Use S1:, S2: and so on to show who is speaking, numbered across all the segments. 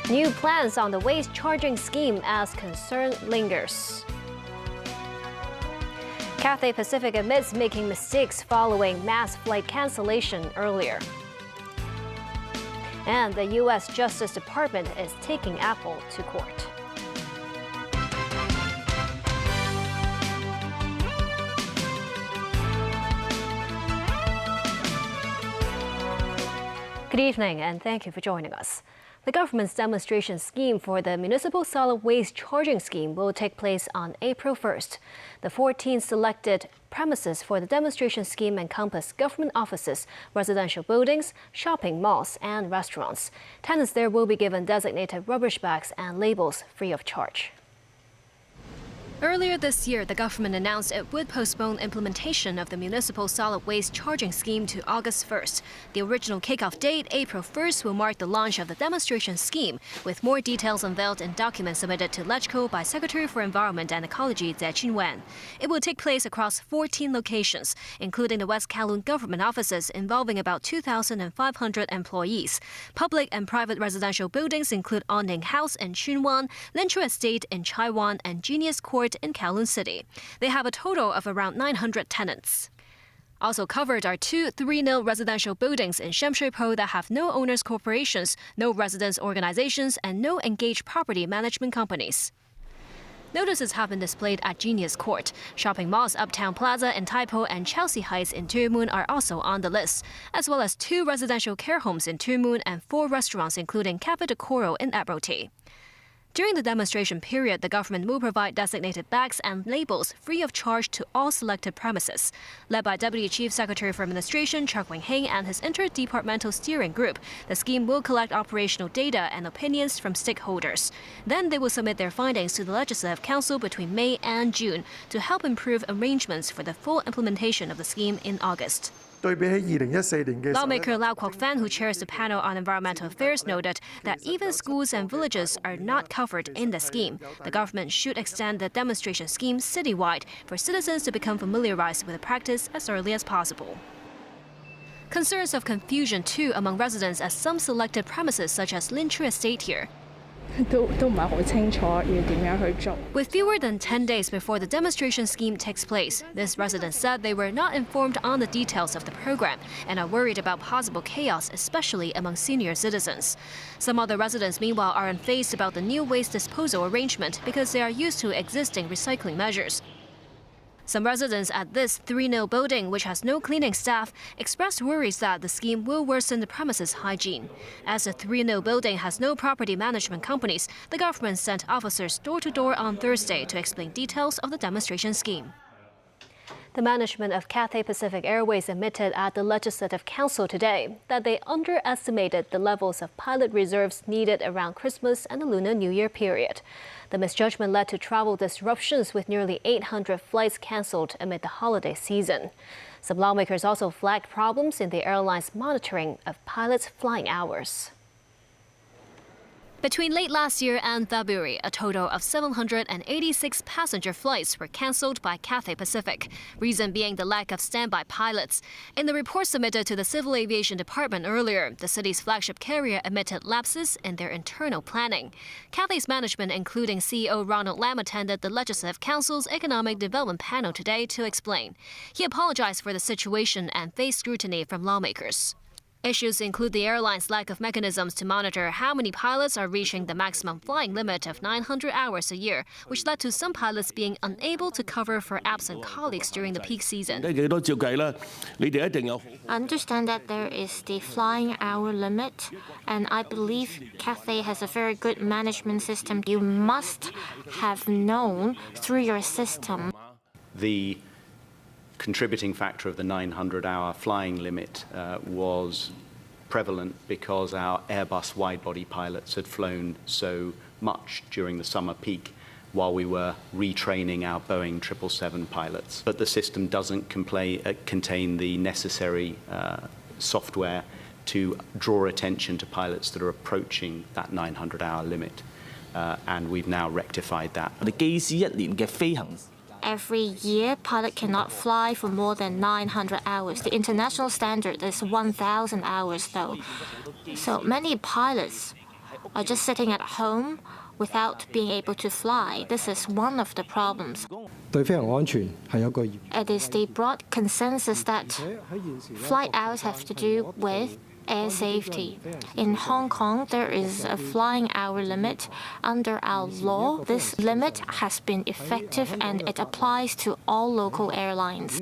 S1: New plans on the waste charging scheme as concern lingers. Cathay Pacific admits making mistakes following mass flight cancellation earlier. And the U.S. Justice Department is taking Apple to court. Good evening, and thank you for joining us. The government's demonstration scheme for the Municipal Solid Waste Charging Scheme will take place on April 1st. The 14 selected premises for the demonstration scheme encompass government offices, residential buildings, shopping malls, and restaurants. Tenants there will be given designated rubbish bags and labels free of charge. Earlier this year, the government announced it would postpone implementation of the Municipal Solid Waste Charging Scheme to August 1st. The original kickoff date, April 1st, will mark the launch of the demonstration scheme, with more details unveiled in documents submitted to LegCo by Secretary for Environment and Ecology Tse Chin-wen. It will take place across 14 locations, including the West Kowloon government offices involving about 2,500 employees. Public and private residential buildings include Onning House in Chunwon, Linchu Estate in Chaiwan, and Genius Court in Kowloon City. They have a total of around 900 tenants. Also covered are 2 3-nil residential buildings in Shemshui-po that have no owners corporations, no residents organizations, and no engaged property management companies. Notices have been displayed at Genius Court. Shopping malls Uptown Plaza in Taipo and Chelsea Heights in Tumun are also on the list, as well as 2 residential care homes in Tumun and 4 restaurants including Cafe de Coro in Admiralty. During the demonstration period, the government will provide designated bags and labels free of charge to all selected premises. Led by Deputy Chief Secretary for Administration Chuck Wing-hing and his interdepartmental steering group, the scheme will collect operational data and opinions from stakeholders. Then they will submit their findings to the Legislative Council between May and June to help improve arrangements for the full implementation of the scheme in August. Lawmaker Lau Kwok-fan, who chairs the panel on environmental affairs, noted that even schools and villages are not covered in the scheme. The government should extend the demonstration scheme citywide for citizens to become familiarized with the practice as early as possible. Concerns of confusion too among residents at some selected premises such as Linchu Estate here. With fewer than 10 days before the demonstration scheme takes place, this resident said they were not informed on the details of the program and are worried about possible chaos, especially among senior citizens. Some other residents, meanwhile, are unfazed about the new waste disposal arrangement because they are used to existing recycling measures. Some residents at this 3-nil building, which has no cleaning staff, expressed worries that the scheme will worsen the premises hygiene. As the 3-nil building has no property management companies, the government sent officers door-to-door on Thursday to explain details of the demonstration scheme. The management of Cathay Pacific Airways admitted at the Legislative Council today that they underestimated the levels of pilot reserves needed around Christmas and the Lunar New Year period. The misjudgment led to travel disruptions with nearly 800 flights cancelled amid the holiday season. Some lawmakers also flagged problems in the airline's monitoring of pilots' flying hours. Between late last year and February, a total of 786 passenger flights were cancelled by Cathay Pacific, reason being the lack of standby pilots. In the report submitted to the Civil Aviation Department earlier, the city's flagship carrier admitted lapses in their internal planning. Cathay's management, including CEO Ronald Lam, attended the Legislative Council's Economic Development panel today to explain. He apologized for the situation and faced scrutiny from lawmakers. Issues include the airline's lack of mechanisms to monitor how many pilots are reaching the maximum flying limit of 900 hours a year, which led to some pilots being unable to cover for absent colleagues during the peak season.
S2: I understand that there is the flying hour limit, and I believe Cathay has a very good management system. You must have known through your system.
S3: The contributing factor of the 900-hour flying limit was prevalent because our Airbus wide-body pilots had flown so much during the summer peak while we were retraining our Boeing 777 pilots. But the system doesn't contain the necessary software to draw attention to pilots that are approaching that 900-hour limit, and we've now rectified that.
S2: every year, pilot cannot fly for more than 900 hours. The international standard is 1,000 hours, though. So many pilots are just sitting at home without being able to fly. This is one of the problems. It is the broad consensus that flight hours have to do with air safety. In Hong Kong, there is a flying hour limit under our law. This limit has been effective and it applies to all local airlines.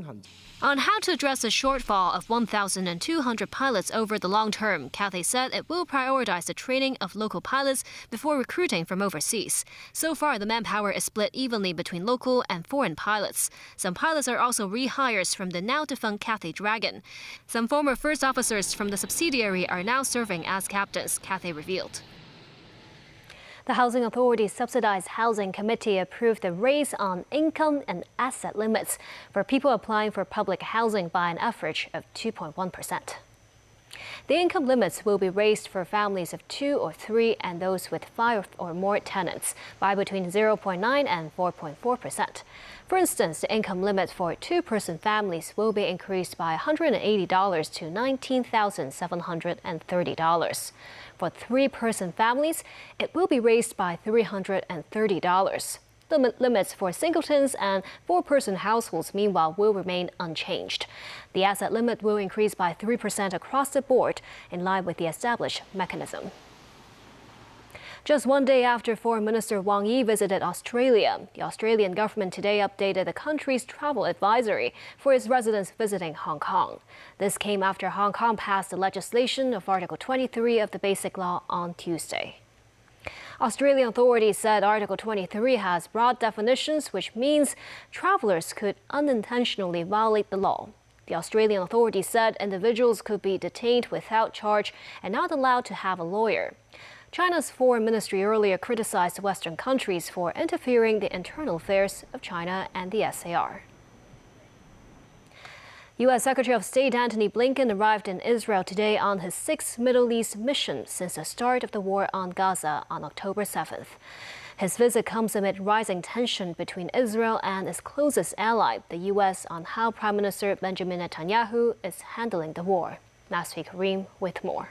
S1: On how to address a shortfall of 1,200 pilots over the long term, Cathay said it will prioritize the training of local pilots before recruiting from overseas. So far, the manpower is split evenly between local and foreign pilots. Some pilots are also rehires from the now-defunct Cathay Dragon. Some former first officers from the subsidiary are now serving as captains, Cathay revealed. The Housing Authority's Subsidized Housing Committee approved the raise on income and asset limits for people applying for public housing by an average of 2.1%. The income limits will be raised for families of 2 or 3 and those with 5 or more tenants by between 0.9 and 4.4%. For instance, the income limit for 2-person families will be increased by $180 to $19,730. For 3-person families, it will be raised by $330. The limits for singletons and 4-person households, meanwhile, will remain unchanged. The asset limit will increase by 3% across the board, in line with the established mechanism. Just one day after Foreign Minister Wang Yi visited Australia, the Australian government today updated the country's travel advisory for its residents visiting Hong Kong. This came after Hong Kong passed the legislation of Article 23 of the Basic Law on Tuesday. Australian authorities said Article 23 has broad definitions, which means travelers could unintentionally violate the law. The Australian authorities said individuals could be detained without charge and not allowed to have a lawyer. China's foreign ministry earlier criticized Western countries for interfering in the internal affairs of China and the SAR. U.S. Secretary of State Antony Blinken arrived in Israel today on his 6th Middle East mission since the start of the war on Gaza on October 7th. His visit comes amid rising tension between Israel and its closest ally, the U.S., on how Prime Minister Benjamin Netanyahu is handling the war. Nasri Karim with more.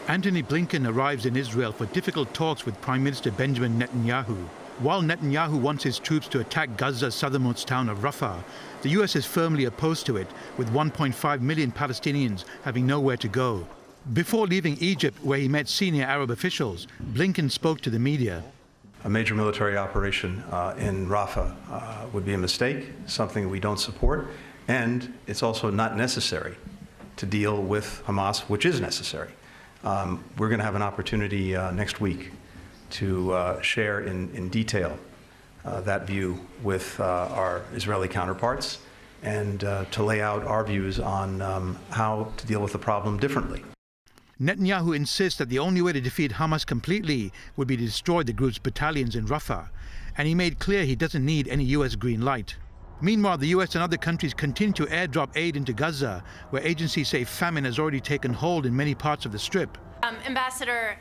S4: Antony Blinken arrives in Israel for difficult talks with Prime Minister Benjamin Netanyahu. While Netanyahu wants his troops to attack Gaza's southernmost town of Rafah, the U.S. is firmly opposed to it, with 1.5 million Palestinians having nowhere to go. Before leaving Egypt, where he met senior Arab officials, Blinken spoke to the media.
S5: A major military operation in Rafah would be a mistake, something we don't support, and it's also not necessary to deal with Hamas, which is necessary. We're going to have an opportunity next week to share in detail that view with our Israeli counterparts and to lay out our views on how to deal with the problem differently.
S4: Netanyahu insists that the only way to defeat Hamas completely would be to destroy the group's battalions in Rafah, and he made clear he doesn't need any U.S. green light. Meanwhile, the U.S. and other countries continue to airdrop aid into Gaza, where agencies say famine has already taken hold in many parts of the Strip.
S6: Ambassador,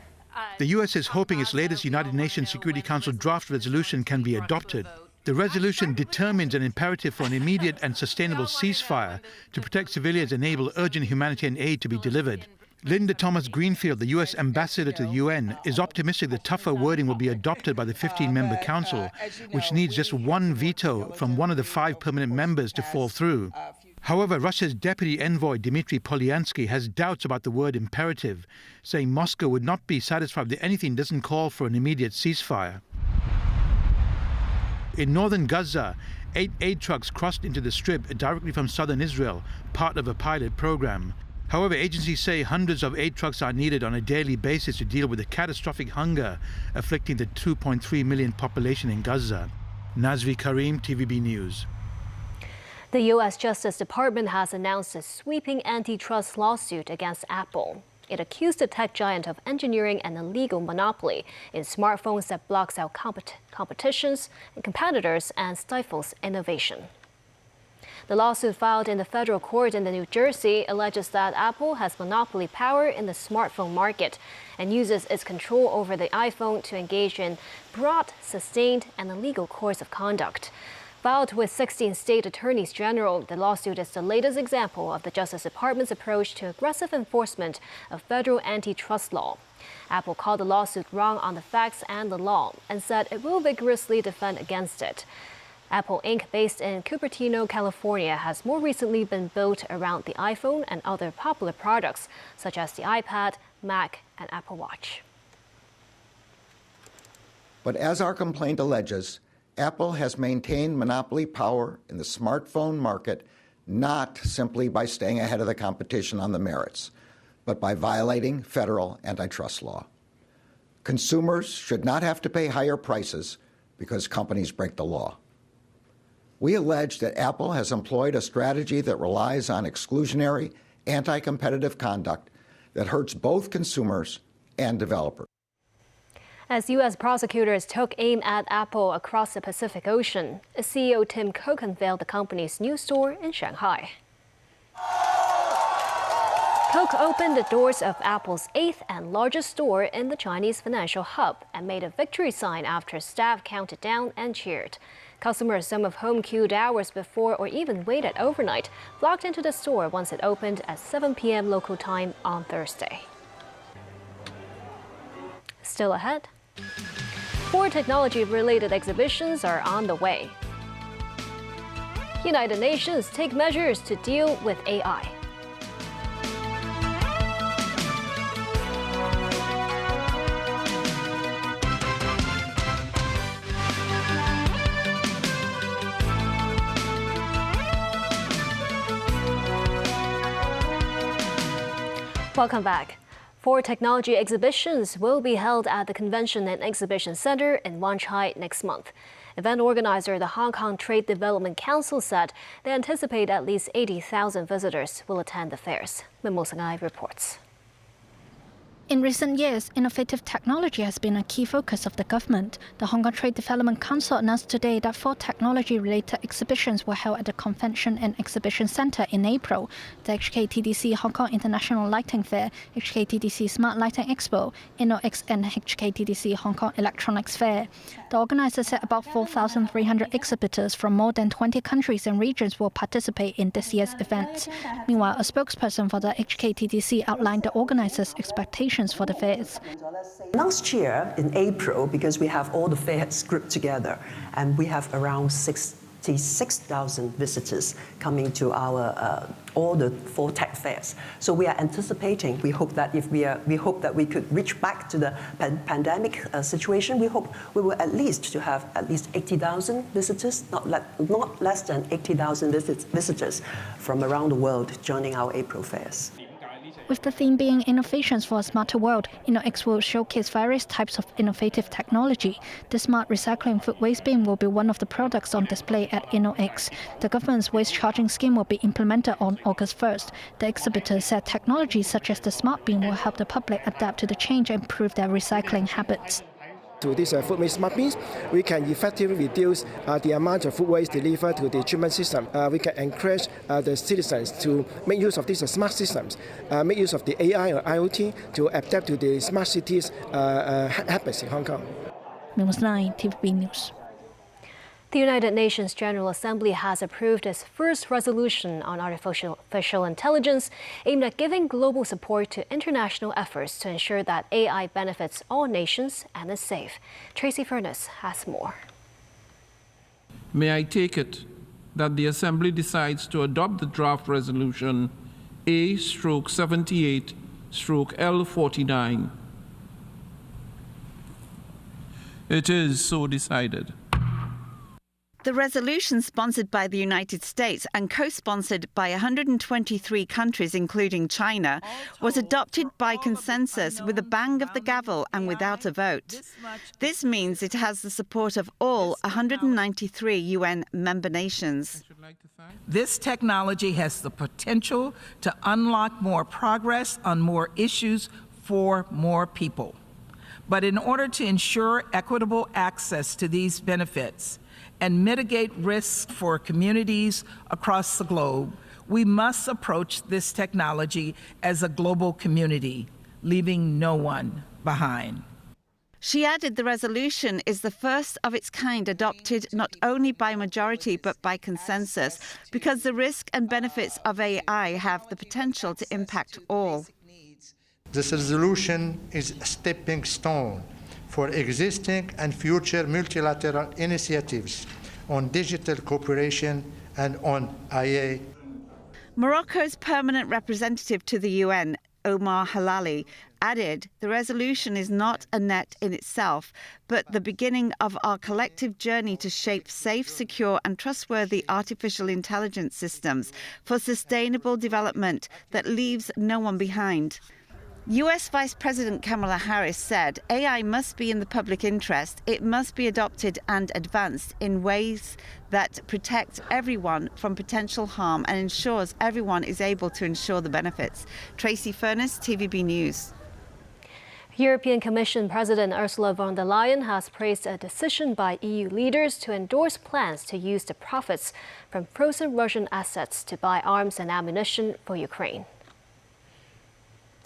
S4: the U.S. is hoping its latest United Nations Security Council draft resolution can be adopted. The resolution determines an imperative for an immediate and sustainable ceasefire to protect civilians and enable urgent humanitarian aid to be delivered. Linda Thomas-Greenfield, the U.S. ambassador to the UN, is optimistic that tougher wording will be adopted by the 15-member council, which needs just one veto from one of the 5 permanent members to fall through. However, Russia's deputy envoy Dmitry Polyansky has doubts about the word imperative, saying Moscow would not be satisfied if anything doesn't call for an immediate ceasefire. In northern Gaza, 8 aid trucks crossed into the Strip directly from southern Israel, part of a pilot program. However, agencies say hundreds of aid trucks are needed on a daily basis to deal with the catastrophic hunger afflicting the 2.3 million population in Gaza. Nazri Karim, TVB News.
S1: The U.S. Justice Department has announced a sweeping antitrust lawsuit against Apple. It accused the tech giant of engineering an illegal monopoly in smartphones that blocks out competitors and competitors and stifles innovation. The lawsuit filed in the federal court in New Jersey alleges that Apple has monopoly power in the smartphone market and uses its control over the iPhone to engage in broad, sustained, and illegal course of conduct. Filed with 16 state attorneys general, the lawsuit is the latest example of the Justice Department's approach to aggressive enforcement of federal antitrust law. Apple called the lawsuit wrong on the facts and the law and said it will vigorously defend against it. Apple Inc., based in Cupertino, California, has more recently been built around the iPhone and other popular products, such as the iPad, Mac, and Apple Watch.
S6: But as our complaint alleges, Apple has maintained monopoly power in the smartphone market not simply by staying ahead of the competition on the merits, but by violating federal antitrust law. Consumers should not have to pay higher prices because companies break the law. We allege that Apple has employed a strategy that relies on exclusionary, anti-competitive conduct that hurts both consumers and developers.
S1: As U.S. prosecutors took aim at Apple across the Pacific Ocean, CEO Tim Cook unveiled the company's new store in Shanghai. Cook opened the doors of Apple's 8th and largest store in the Chinese financial hub and made a victory sign after staff counted down and cheered. Customers, some of whom queued hours before or even waited overnight, flocked into the store once it opened at 7 p.m. local time on Thursday. Still ahead, 4 technology-related exhibitions are on the way. United Nations take measures to deal with AI. Welcome back. 4 technology exhibitions will be held at the Convention and Exhibition Center in Wan Chai next month. Event organizer, the Hong Kong Trade Development Council, said they anticipate at least 80,000 visitors will attend the fairs. Mimo Sangai reports.
S7: In recent years, innovative technology has been a key focus of the government. The Hong Kong Trade Development Council announced today that 4 technology-related exhibitions were held at the Convention and Exhibition Centre in April: the HKTDC Hong Kong International Lighting Fair, HKTDC Smart Lighting Expo, InnoX, and HKTDC Hong Kong Electronics Fair. The organisers said about 4,300 exhibitors from more than 20 countries and regions will participate in this year's event. Meanwhile, a spokesperson for the HKTDC outlined the organisers' expectations for the fairs.
S8: Last year in April, because we have all the fairs grouped together, and we have around 66,000 visitors coming to our all the 4 tech fairs. So we are anticipating. We hope that we hope that we could reach back to the pandemic situation. We hope we will at least to have at least 80,000 visitors, not less than 80,000 visitors from around the world joining our April fairs.
S7: With the theme being Innovations for a Smarter World, InnoX will showcase various types of innovative technology. The smart recycling food waste bin will be one of the products on display at InnoX. The government's waste charging scheme will be implemented on August 1st. The exhibitors said technologies such as the smart bin will help the public adapt to the change and improve their recycling habits.
S9: To these food waste smart bins, we can effectively reduce the amount of food waste delivered to the treatment system. We can encourage the citizens to make use of these smart systems, make use of the AI or IoT to adapt to the smart cities habits in Hong Kong.
S7: News 9, TVB News.
S1: The United Nations General Assembly has approved its first resolution on artificial intelligence aimed at giving global support to international efforts to ensure that AI benefits all nations and is safe. Tracy Furness has more.
S10: May I take it that the Assembly decides to adopt the draft resolution A/78/L49? It is so decided.
S11: The resolution, sponsored by the United States and co-sponsored by 123 countries, including China, was adopted by consensus with a bang of the gavel and without a vote. This means it has the support of all 193 UN member nations.
S12: This technology has the potential to unlock more progress on more issues for more people. But in order to ensure equitable access to these benefits, and mitigate risks for communities across the globe, we must approach this technology as a global community, leaving no one behind.
S11: She added the resolution is the first of its kind adopted not only by majority but by consensus, because the risk and benefits of AI have the potential to impact all.
S13: This resolution is a stepping stone for existing and future multilateral initiatives on digital cooperation and on IA.
S11: Morocco's permanent representative to the UN, Omar Halali, added the resolution is not a net in itself, but the beginning of our collective journey to shape safe, secure and trustworthy artificial intelligence systems for sustainable development that leaves no one behind. US Vice President Kamala Harris said AI must be in the public interest. It must be adopted and advanced in ways that protect everyone from potential harm and ensures everyone is able to ensure the benefits. Tracy Furness, TVB News.
S1: European Commission President Ursula von der Leyen has praised a decision by EU leaders to endorse plans to use the profits from frozen Russian assets to buy arms and ammunition for Ukraine.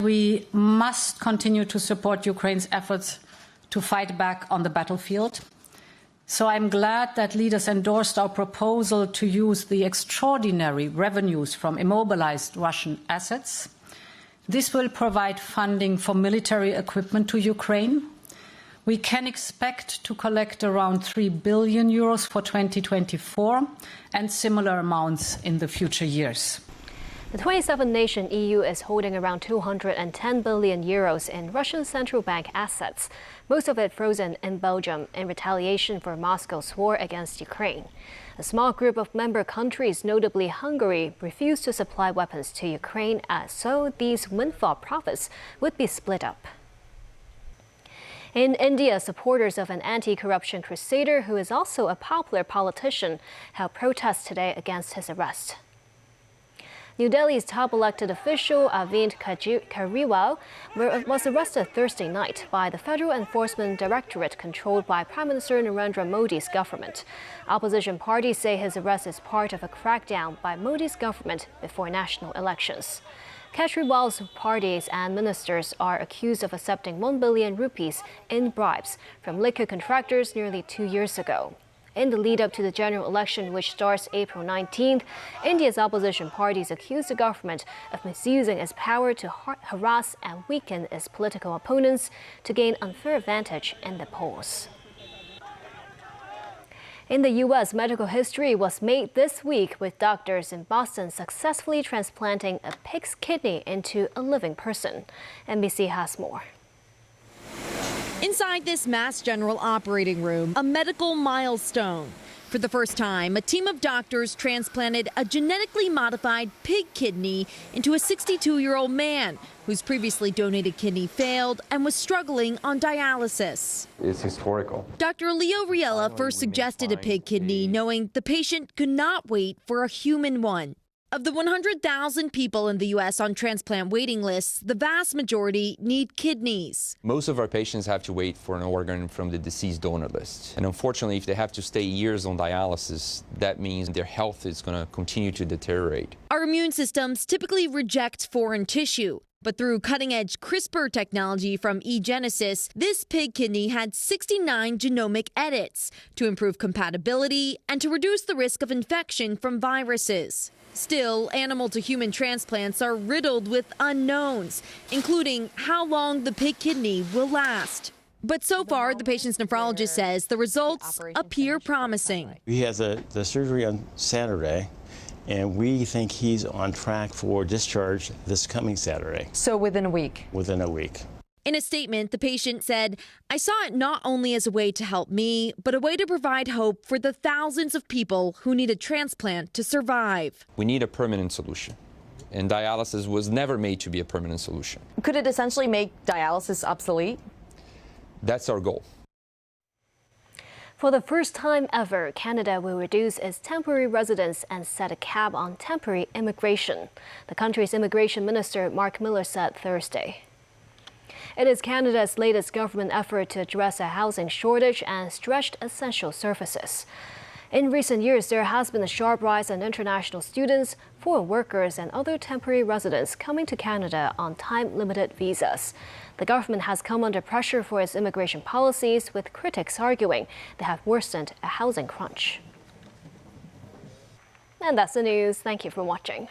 S14: We must continue to support Ukraine's efforts to fight back on the battlefield. So I'm glad that leaders endorsed our proposal to use the extraordinary revenues from immobilized Russian assets. This will provide funding for military equipment to Ukraine. We can expect to collect around 3 billion euros for 2024 and similar amounts in the future years.
S1: The 27-nation EU is holding around 210 billion euros in Russian central bank assets, most of it frozen in Belgium in retaliation for Moscow's war against Ukraine. A small group of member countries, notably Hungary, refused to supply weapons to Ukraine, so these windfall profits would be split up. In India, supporters of an anti-corruption crusader who is also a popular politician held protests today against his arrest. New Delhi's top elected official Arvind Kejriwal was arrested Thursday night by the Federal Enforcement Directorate controlled by Prime Minister Narendra Modi's government. Opposition parties say his arrest is part of a crackdown by Modi's government before national elections. Kejriwal's parties and ministers are accused of accepting 1 billion rupees in bribes from liquor contractors nearly 2 years ago. In the lead-up to the general election, which starts April 19th, India's opposition parties accuse the government of misusing its power to harass and weaken its political opponents to gain unfair advantage in the polls. In the U.S., medical history was made this week with doctors in Boston successfully transplanting a pig's kidney into a living person. NBC has more.
S15: Inside this Mass General operating room, a medical milestone. For the first time, a team of doctors transplanted a genetically modified pig kidney into a 62-year-old man whose previously donated kidney failed and was struggling on dialysis.
S16: It's historical.
S15: Dr. Leo Riella first suggested a pig kidney, knowing the patient could not wait for a human one. Of the 100,000 people in the U.S. on transplant waiting lists, the vast majority need kidneys.
S16: Most of our patients have to wait for an organ from the deceased donor list. And unfortunately, if they have to stay years on dialysis, that means their health is going to continue to deteriorate.
S15: Our immune systems typically reject foreign tissue. But through cutting-edge CRISPR technology from eGenesis, this pig kidney had 69 genomic edits to improve compatibility and to reduce the risk of infection from viruses. Still, animal-to-human transplants are riddled with unknowns, including how long the pig kidney will last. But so far, the patient's nephrologist says the results appear promising.
S17: He has the surgery on Saturday, and we think he's on track for discharge this coming Saturday.
S15: So within a week?
S17: Within a week.
S15: In a statement, the patient said, "I saw it not only as a way to help me, but a way to provide hope for the thousands of people who need a transplant to survive."
S16: We need a permanent solution. And dialysis was never made to be a permanent solution.
S15: Could it essentially make dialysis obsolete?
S16: That's our goal.
S1: For the first time ever, Canada will reduce its temporary residence and set a cap on temporary immigration, the country's immigration minister Mark Miller said Thursday. It is Canada's latest government effort to address a housing shortage and stretched essential services. In recent years, there has been a sharp rise in international students, foreign workers, and other temporary residents coming to Canada on time-limited visas. The government has come under pressure for its immigration policies, with critics arguing they have worsened a housing crunch. And that's the news. Thank you for watching.